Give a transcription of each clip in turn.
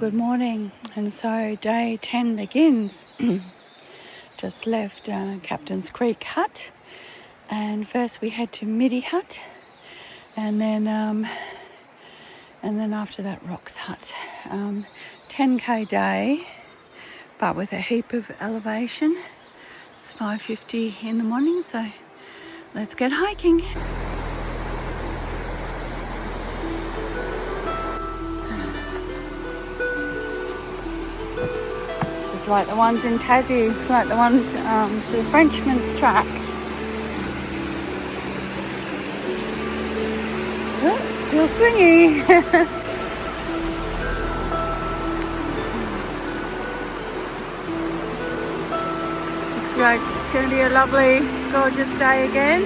Good morning. And so day 10 begins. Just left Captain's Creek Hut, and first we head to Middy Hut, and then after that Rocks Hut. 10k day, but with a heap of elevation. It's 5:50 in the morning, so let's get hiking. This is like the ones in Tassie. It's like the one to the Frenchman's Track. Oh, still swingy. Looks like it's going to be a lovely, gorgeous day again.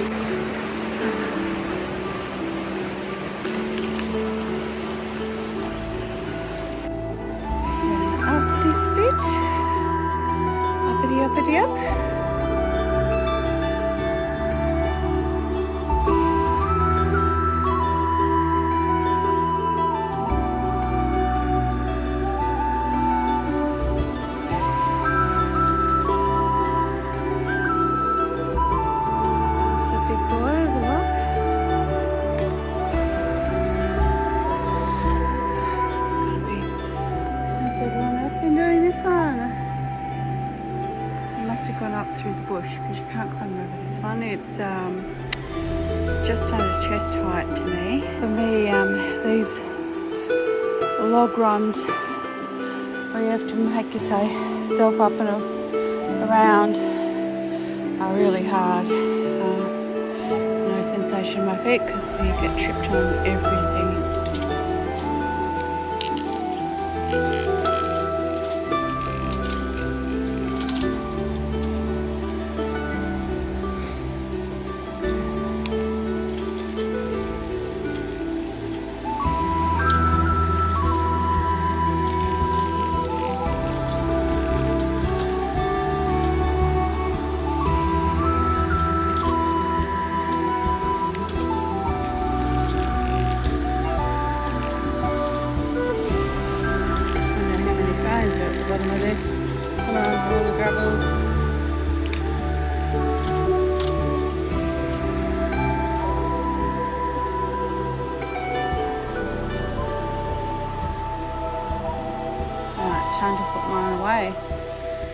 And up this bit. Uppity, uppity, up. Gone up through the bush because you can't climb over this one. It's just under chest height to me. For me, these log runs where you have to make yourself up and around are really hard. No sensation in my feet because you get tripped on everything. Bottom of this, some around all the gravels. Alright, time to put mine away.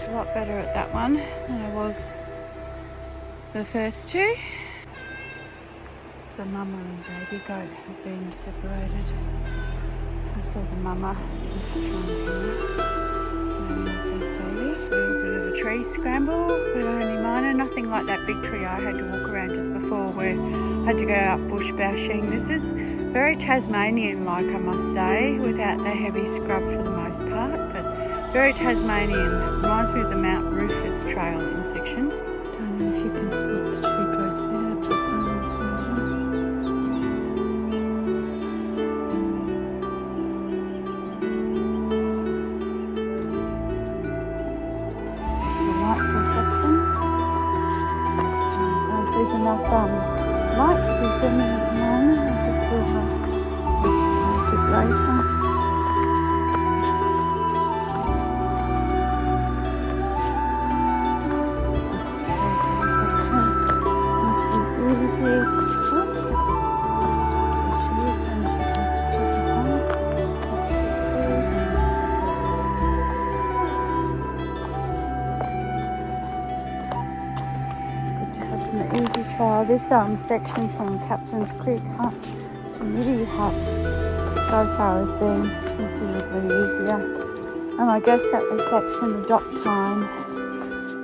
A lot better at that one than I was the first two. So mama and baby goat have been separated. I saw the mama. Tree scramble, but only minor, nothing like that big tree I had to walk around just before where I had to go up bush bashing. This is very Tasmanian-like, I must say, without the heavy scrub for the most part, but very Tasmanian. Reminds me of the Mount Rufus Trail in sections. Don't know if you can spot the tree goats there. Enough light to be filming at the moment. I guess we'll have a bit later. Easy trail. This section from Captain's Creek Hut to Midi Hut so far has been considerably easier, and I guess that reflects in the dock time,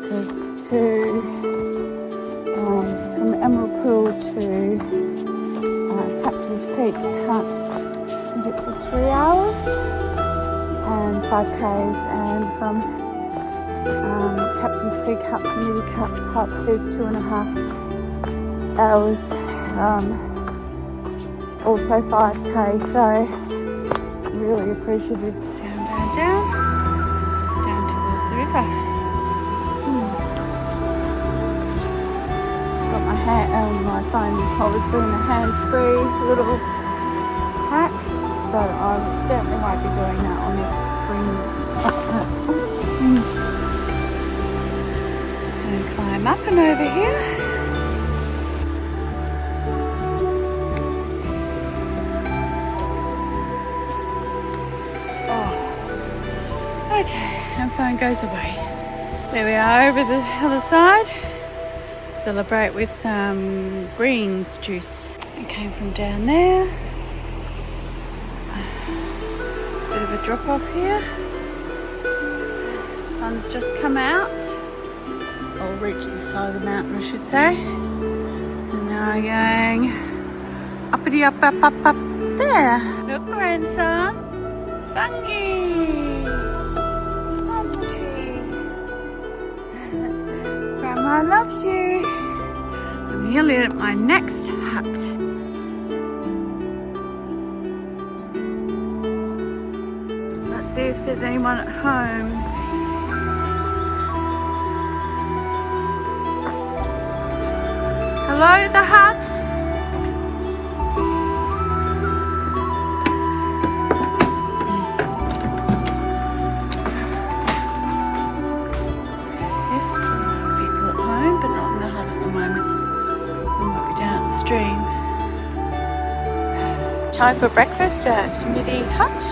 because from Emerald Pool to Captain's Creek Hut, I think it's 3 hours and 5k's, and from Captain's Creek Hut to Middy Creek Hut is 2.5 hours, also 5k, so really appreciative. Down towards the river. Got my phone obviously in a hands-free little pack. but I certainly won't be doing that on this spring. And climb up and over here. Oh, okay, and phone goes away. There we are over the other side. Celebrate with some greens juice. It came from down there. Bit of a drop off here. Sun's just come out. Or reached the side of the mountain, I should say. And now we're going uppity up, up, up, up there. Look, grandson. Bungie. On the tree. Grandma loves you. I'm nearly at my next hut. Let's see if there's anyone at home. Hello, the hut. Yes, there are people at home, but not in the hut at the moment. They might be downstream. Time for breakfast at Midi Hut.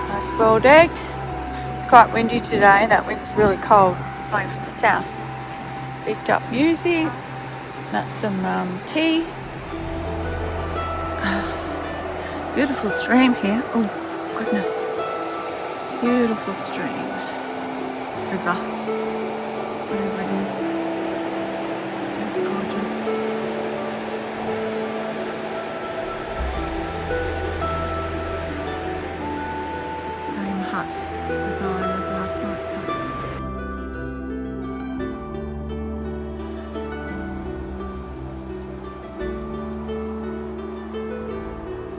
Nice boiled egg. It's quite windy today. That wind's really cold, blowing from the south. Beefed up muesli. That's some tea. Beautiful stream here. Oh, goodness. Beautiful stream. River. Whatever it is. Just gorgeous. Same hut design as last night's hut.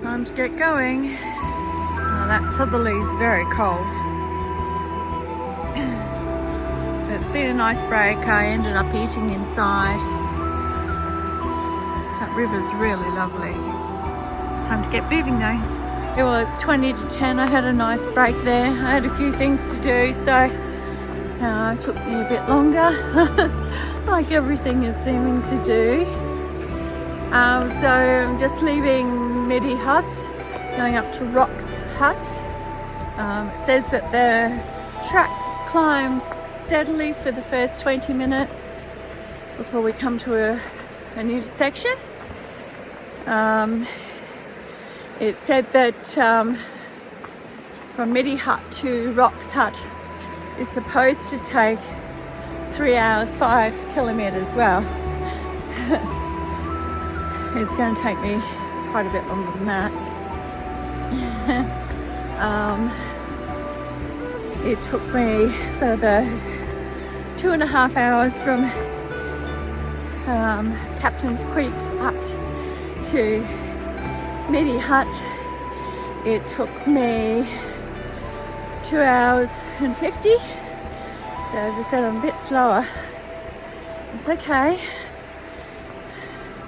Time to get going. Oh, that southerly's very cold. But it's been a nice break. I ended up eating inside. That river's really lovely. Time to get moving though. Yeah, well, it's 20 to 10. I had a nice break there. I had a few things to do, so it took me a bit longer. Like everything is seeming to do. So I'm just leaving Middy Hut, going up to Rock's Hut. It says that the track climbs steadily for the first 20 minutes before we come to a new section. It said that from Middy Hut to Rock's Hut is supposed to take 3 hours, 5 kilometres. Well, it's going to take me quite a bit longer than that. It took me for the 2.5 hours from Captain's Creek Hut to Midi Hut. It took me 2 hours and 50. So as I said, I'm a bit slower. It's okay.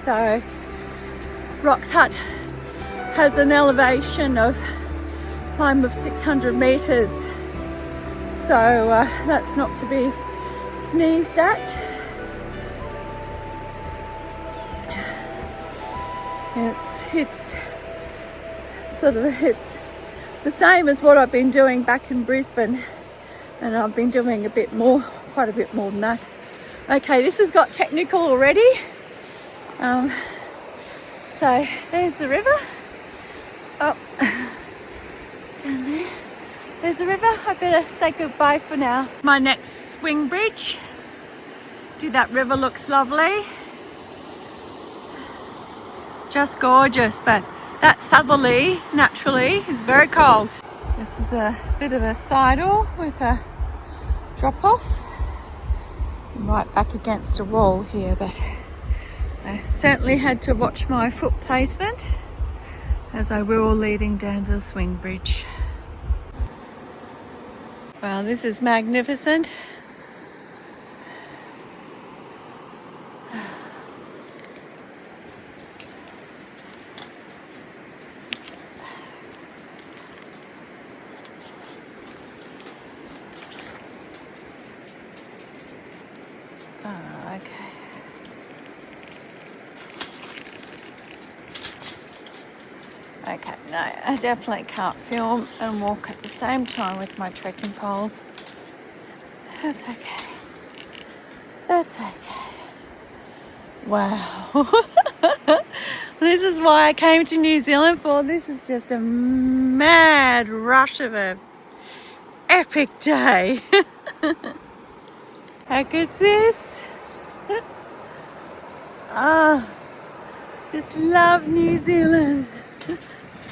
So Rock's Hut has an elevation of climb of 600 meters. So that's not to be sneezed at. It's sort of, it's the same as what I've been doing back in Brisbane, and I've been doing a bit more, quite a bit more than that. Okay, this has got technical already. So there's the river. Oh, down there. There's the river. I better say goodbye for now. My next swing bridge. Dude, that river looks lovely. Just gorgeous, but that southerly, naturally, is very cold. This was a bit of a sidle with a drop off. I'm right back against a wall here, but I certainly had to watch my foot placement as I will leading down to the swing bridge. Wow, this is magnificent. Okay, no, I definitely can't film and walk at the same time with my trekking poles. That's okay. That's okay. Wow. This is why I came to New Zealand for. This is just a mad rush of a epic day. How good's this? Ah, just love New Zealand.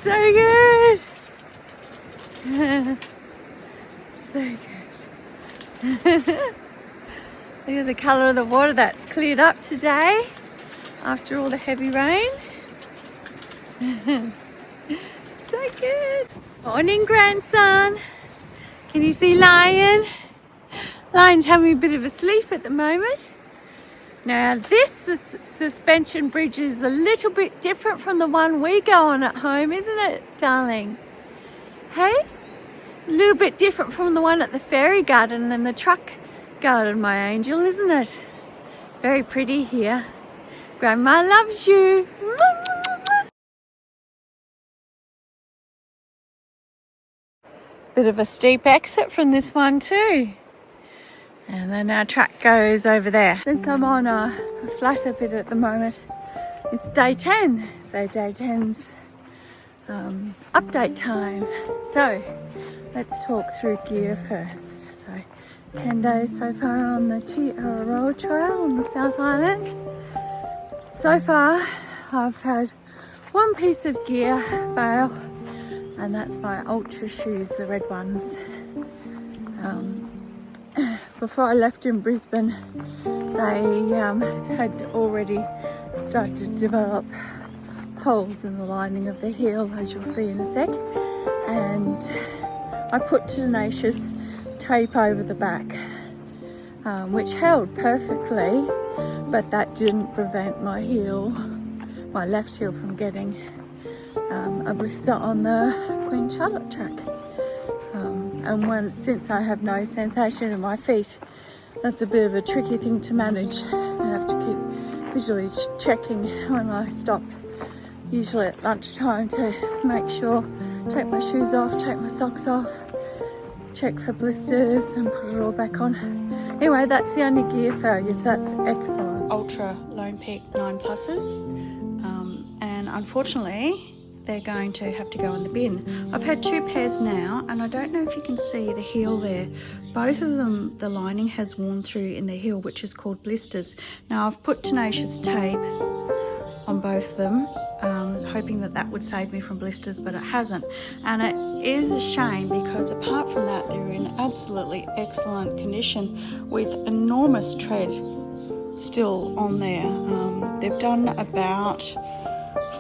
So good. So good. Look at the colour of the water that's cleared up today after all the heavy rain. So good. Morning, grandson. Can you see Lion? Lion's having a bit of a sleep at the moment. Now this suspension bridge is a little bit different from the one we go on at home, isn't it, darling? Hey? A little bit different from the one at the fairy garden and the truck garden, my angel, isn't it? Very pretty here. Grandma loves you. Bit of a steep exit from this one too. And then our track goes over there. Since I'm on a flatter bit at the moment, it's day 10. So day 10's update time. So let's talk through gear first. So 10 days so far on the Te Araroa Trail on the South Island. So far I've had one piece of gear fail, and that's my ultra shoes, the red ones. Before I left in Brisbane, they had already started to develop holes in the lining of the heel, as you'll see in a sec, and I put tenacious tape over the back, which held perfectly, but that didn't prevent my left heel from getting a blister on the Queen Charlotte track. And since I have no sensation in my feet, that's a bit of a tricky thing to manage. I have to keep visually checking when I stop, usually at lunchtime, to make sure, take my shoes off, take my socks off, check for blisters and put it all back on. Anyway, that's the only gear failure, so that's excellent. Ultra Lone Peak 9 Pluses, and unfortunately they're going to have to go in the bin. I've had 2 pairs now, and I don't know if you can see the heel there. Both of them, the lining has worn through in the heel, which is called blisters. Now I've put tenacious tape on both of them, hoping that would save me from blisters, but it hasn't. And it is a shame, because apart from that, they're in absolutely excellent condition with enormous tread still on there. They've done about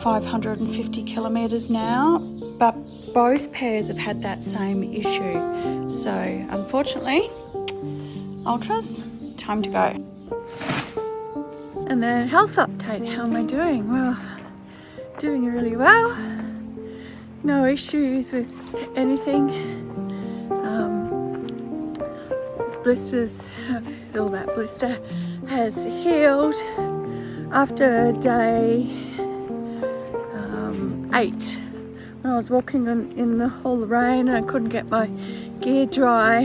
550 kilometres now, but both pairs have had that same issue. So unfortunately, ultras, time to go. And then health update, how am I doing? Well, doing really well. No issues with anything. Blisters, all that blister has healed after day 8, when I was walking in all the rain and I couldn't get my gear dry,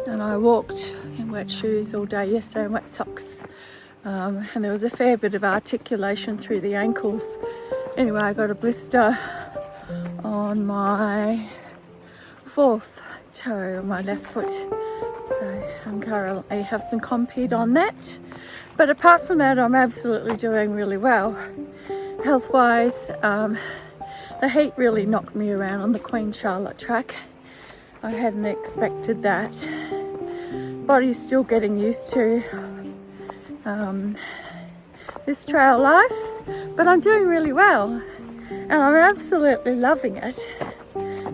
and I walked in wet shoes all day yesterday and wet socks, and there was a fair bit of articulation through the ankles. Anyway, I got a blister on my 4th toe on my left foot, so I'm currently have some Compete on that, but apart from that I'm absolutely doing really well. Health-wise, the heat really knocked me around on the Queen Charlotte track. I hadn't expected that. Body's still getting used to this trail life, but I'm doing really well and I'm absolutely loving it.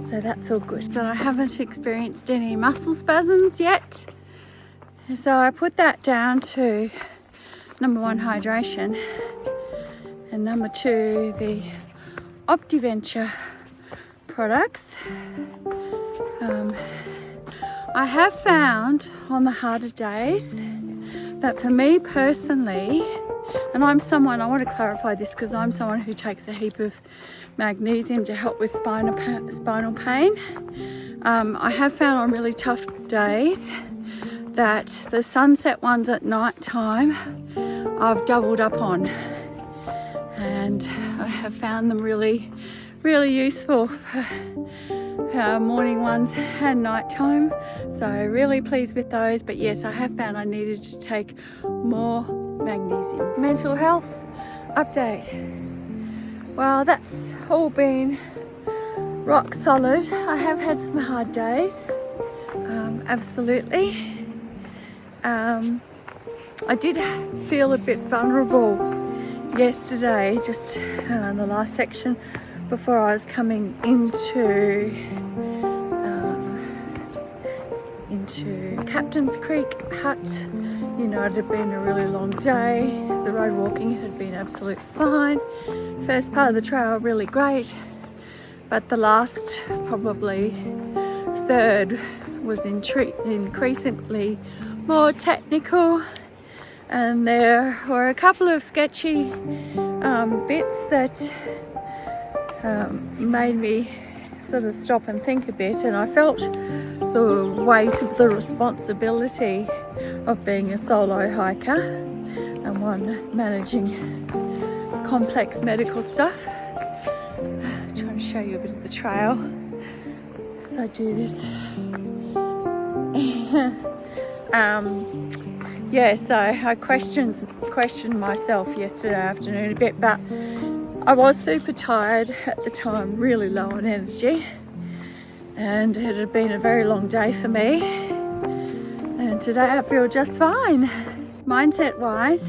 So that's all good. So I haven't experienced any muscle spasms yet. So I put that down to number 1, hydration, and number 2, the OptiVenture products. I have found on the harder days that for me personally, And I'm someone, I want to clarify this because I'm someone who takes a heap of magnesium to help with spinal pain. I have found on really tough days that the sunset ones at night time I've doubled up on, and I have found them really useful for morning ones and night time, so really pleased with those. But yes, I have found I needed to take more magnesium. Mental health update. Well, that's all been rock solid. I have had some hard days, absolutely. I did feel a bit vulnerable yesterday, just in the last section before I was coming into Captain's Creek Hut. You know, it had been a really long day. The road walking had been absolute fine. First part of the trail really great, but the last probably third was increasingly more technical, and there were a couple of sketchy bits that made me sort of stop and think a bit, and I felt the weight of the responsibility of being a solo hiker and one managing complex medical stuff. I'm trying to show you a bit of the trail as I do this. Yeah, so I questioned myself yesterday afternoon a bit, but I was super tired at the time, really low on energy, and it had been a very long day for me, and today I feel just fine. Mindset wise,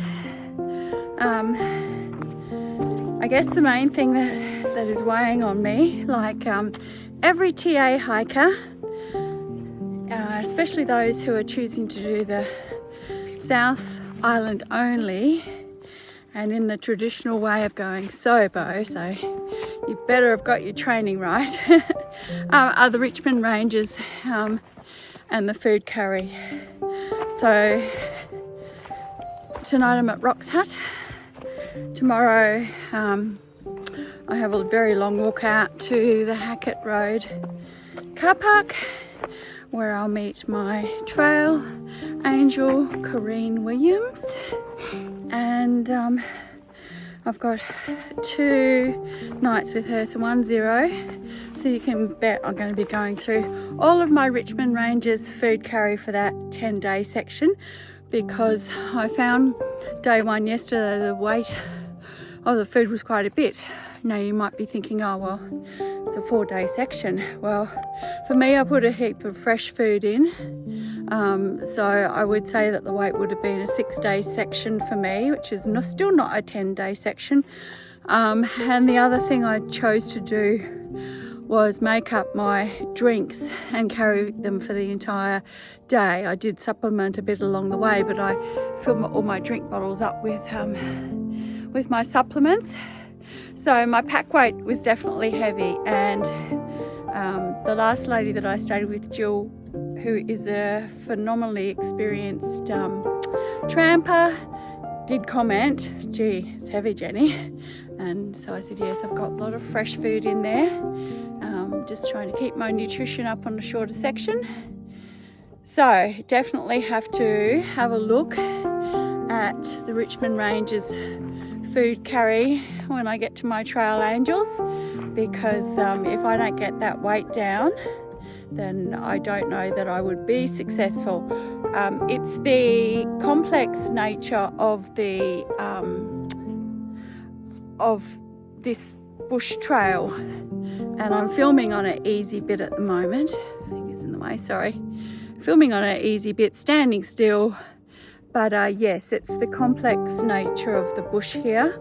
I guess the main thing that is weighing on me, like every TA hiker, especially those who are choosing to do the South Island only and in the traditional way of going sobo, so you better have got your training right, are the Richmond Ranges and the food curry. So tonight I'm at Rock's Hut. Tomorrow I have a very long walk out to the Hackett Road car park, where I'll meet my trail angel, Corrine Williams, and I've got 2 nights with her, so 1-0. So you can bet I'm going to be going through all of my Richmond Ranges food carry for that 10-day section, because I found day 1 yesterday the weight of the food was quite a bit. Now you might be thinking, oh well, it's a 4-day section. Well, for me, I put a heap of fresh food in, so I would say that the weight would have been a 6-day section for me, which is still not a 10-day section. And the other thing I chose to do was make up my drinks and carry them for the entire day. I did supplement a bit along the way, but I filled all my drink bottles up with my supplements. So my pack weight was definitely heavy, and the last lady that I stayed with, Jill, who is a phenomenally experienced tramper, did comment, gee, it's heavy, Jenny. And so I said, yes, I've got a lot of fresh food in there. Just trying to keep my nutrition up on a shorter section. So definitely have to have a look at the Richmond Ranges food carry when I get to my trail angels, because if I don't get that weight down, then I don't know that I would be successful. It's the complex nature of the of this bush trail, and I'm filming on an easy bit at the moment. Fingers in the way, sorry. Filming on an easy bit, standing still. But yes, it's the complex nature of the bush here,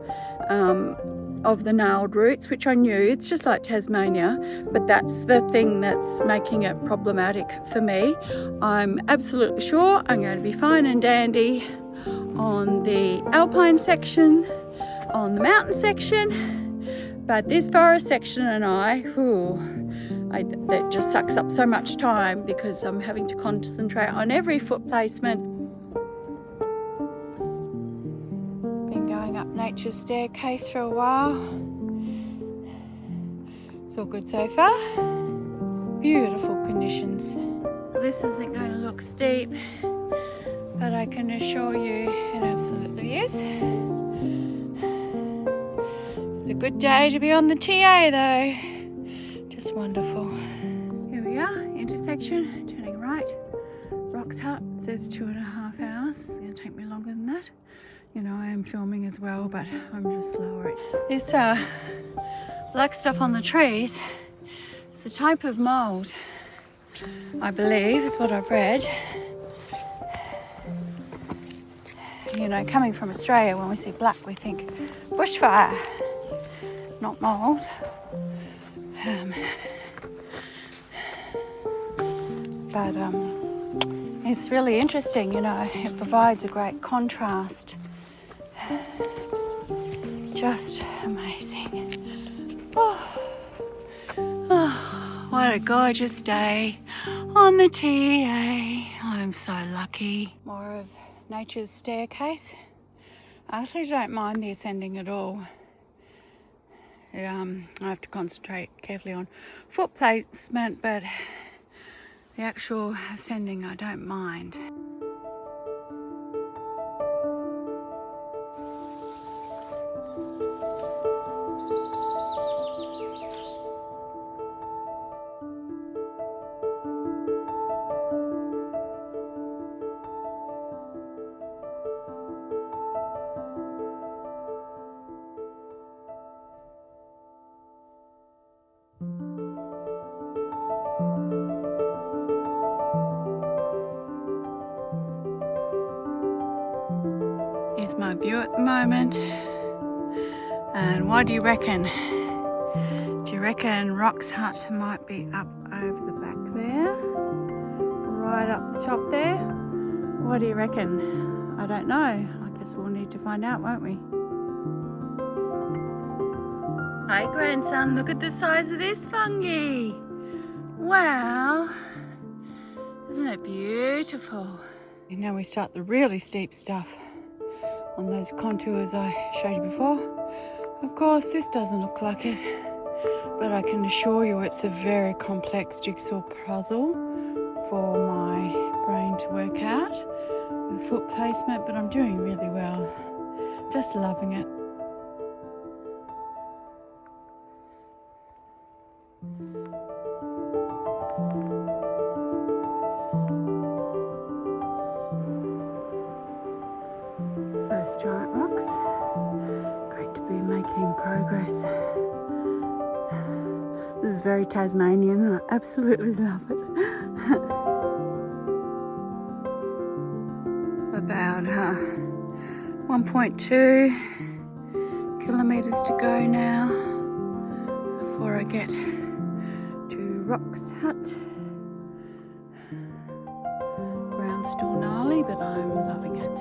of the nailed roots, which I knew. It's just like Tasmania, but that's the thing that's making it problematic for me. I'm absolutely sure I'm going to be fine and dandy on the alpine section, on the mountain section, but this forest section and that just sucks up so much time because I'm having to concentrate on every foot placement. up nature's staircase for a while. It's all good so far. Beautiful conditions. This isn't going to look steep, but I can assure you it absolutely is. It's a good day to be on the TA though. Just wonderful. Here we are, intersection, turning right. Rocks Hut, it says 2.5 hours. It's going to take me longer than that. You know, I am filming as well, but I'm just slower. This black stuff on the trees, it's a type of mould, I believe, is what I've read. You know, coming from Australia, when we see black, we think bushfire, not mould. But it's really interesting, you know, it provides a great contrast. Just amazing. Oh, what a gorgeous day on the TA. I'm so lucky. More of nature's staircase. I actually don't mind the ascending at all. I have to concentrate carefully on foot placement, but the actual ascending I don't mind. Here's my view at the moment. And what do you reckon? Do you reckon Rocks Hut might be up over the back there? Right up the top there? What do you reckon? I don't know. I guess we'll need to find out, won't we? Hi grandson, look at the size of this fungi. Wow. Isn't it beautiful? And now we start the really steep stuff on those contours I showed you before. Of course, this doesn't look like it, but I can assure you it's a very complex jigsaw puzzle for my brain to work out with foot placement, but I'm doing really well. Just loving it. First giant rocks. Great to be making progress. This is very Tasmanian and I absolutely love it. About 1.2 kilometres to go now before I get to Rocks Hut. Ground's still gnarly, but I'm loving it.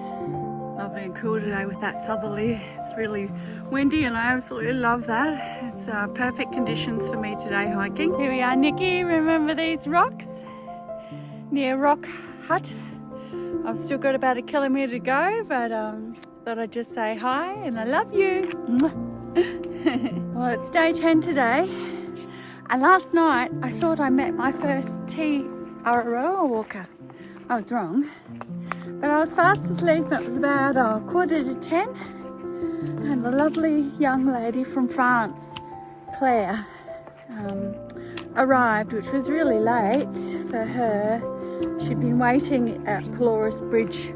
Lovely and cool today with that southerly. It's really windy and I absolutely love that. It's perfect conditions for me today hiking. Here we are, Nikki. Remember these rocks? Near Rock Hut. I've still got about 1 kilometre to go, but thought I'd just say hi and I love you. Well, it's day 10 today. And last night I thought I met my first Te Araroa walker. I was wrong. But I was fast asleep and it was about 9:45 and a lovely young lady from France, Claire, arrived, which was really late for her. She'd been waiting at Polaris Bridge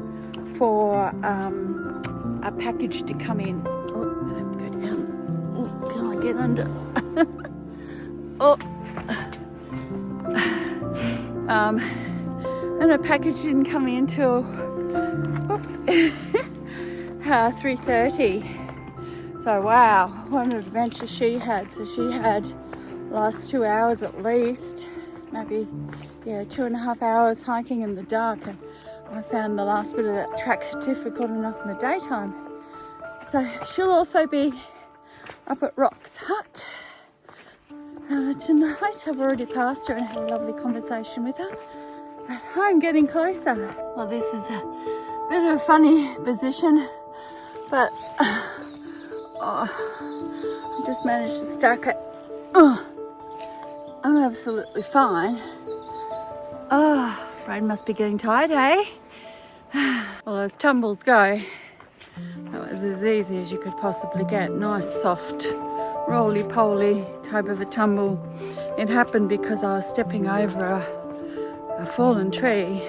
for a package to come in. Oh, I have to go down. Oh, can I get under? Oh. And her package didn't come in till 3:30. So wow, what an adventure she had. So she had last 2 hours at least, maybe 2.5 hours hiking in the dark, and I found the last bit of that track difficult enough in the daytime. So she'll also be up at Rocks Hut tonight. I've already passed her and had a lovely conversation with her. But I'm getting closer. Well, this is a bit of a funny position, but Oh, I just managed to stack it. Oh, I'm absolutely fine. Oh, brain must be getting tired, eh? Well, as tumbles go, that was as easy as you could possibly get. Nice, soft, roly-poly type of a tumble. It happened because I was stepping over a fallen tree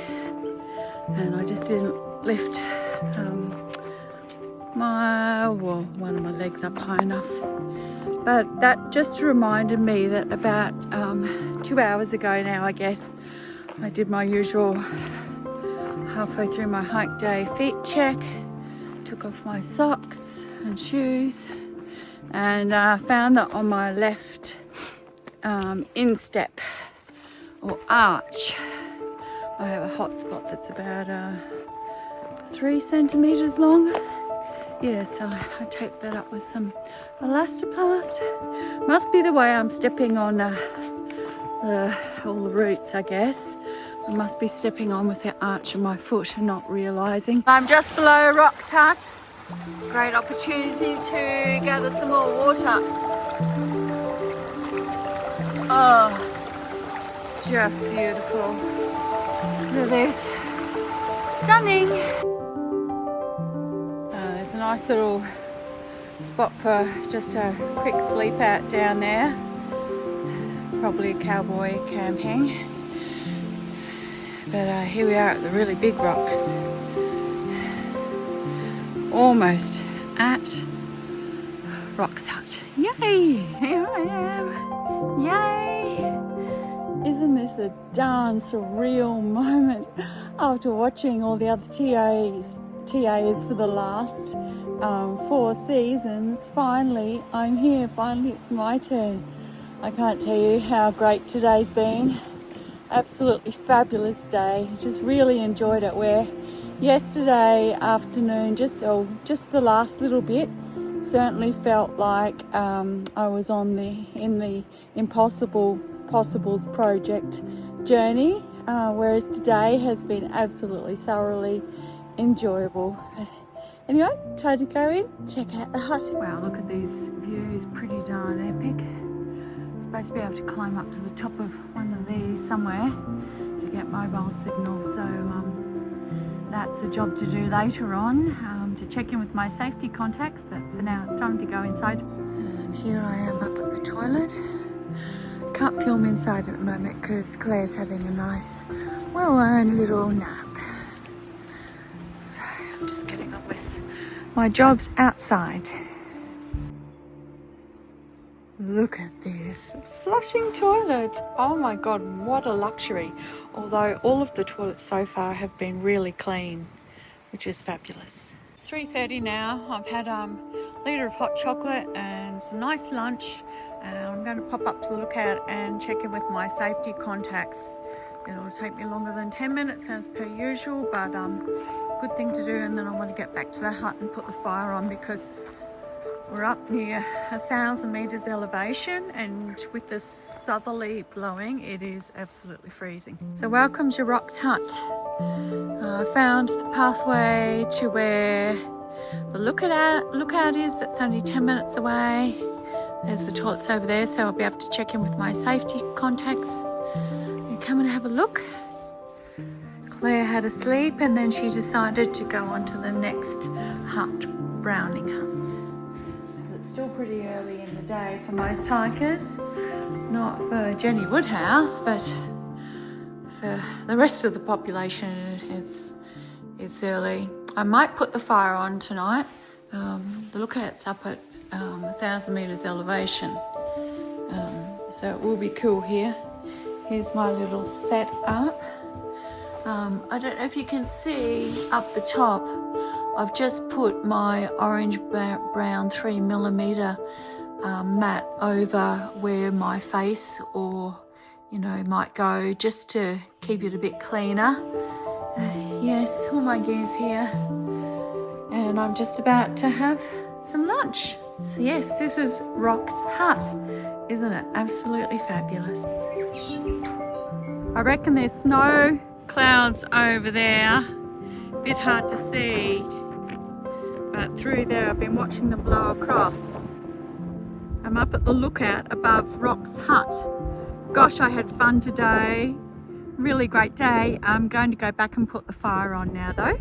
and I just didn't lift one of my legs up high enough. But that just reminded me that about 2 hours ago now, I guess, I did my usual halfway through my hike day feet check, took off my socks and shoes, and found that on my left instep or arch, I have a hot spot that's about 3 centimeters long. Yeah, so I taped that up with some elastoplast. Must be the way I'm stepping on all the roots, I guess. I must be stepping on with the arch of my foot and not realising. I'm just below Rock's Hut. Great opportunity to gather some more water. Oh, just beautiful. Look at this. Stunning. There's a nice little spot for just a quick sleep out down there. Probably a cowboy camping. But here we are at the really big rocks. Almost at Rock's Hut. Yay! Here I am. Yay! Isn't this a darn surreal moment after watching all the other TAs for the last 4 seasons? Finally, I'm here. Finally, it's my turn. I can't tell you how great today's been. Absolutely fabulous day. Just really enjoyed it. Where yesterday afternoon, just the last little bit, certainly felt like I was in the Possibles project journey, whereas today has been absolutely thoroughly enjoyable. Anyway, time to go in, check out the hut. Wow, look at these views, pretty darn epic. Supposed to be able to climb up to the top of one of these somewhere to get mobile signal, so that's a job to do later on, to check in with my safety contacts, but for now it's time to go inside. And here I am up at the toilet. Can't film inside at the moment because Claire's having a nice, well-earned little nap. So I'm just getting on with my jobs outside. Look at this, flushing toilets. Oh my God, what a luxury. Although all of the toilets so far have been really clean, which is fabulous. It's 3:30 now. I've had a litre of hot chocolate and some nice lunch. I'm going to pop up to the lookout and check in with my safety contacts. It'll take me longer than 10 minutes as per usual, but good thing to do. And then I want to get back to the hut and put the fire on because we're up near 1,000 meters elevation, and with the southerly blowing, it is absolutely freezing. So welcome to Rock's Hut. I found the pathway to where the lookout is. That's only 10 minutes away. There's the toilets over there, so I'll be able to check in with my safety contacts and come and have a look. Claire had a sleep and then she decided to go on to the next hut, Browning Hut. Still pretty early in the day for most hikers, not for Jenny Woodhouse, but for the rest of the population it's early. I might put the fire on tonight. The lookout's up at 1,000 meters elevation, so it will be cool here. Here's my little setup. I don't know if you can see up the top, I've just put my orange brown 3mm mat over where my face or might go, just to keep it a bit cleaner. Yes, all my gear's here, and I'm just about to have some lunch. So yes, this is Rock's Hut. Isn't it absolutely fabulous? I reckon there's snow clouds over there. Bit hard to see. But through there I've been watching them blow across. I'm up at the lookout above Rock's hut. Gosh, I had fun today. Really great day. I'm going to go back and put the fire on now though.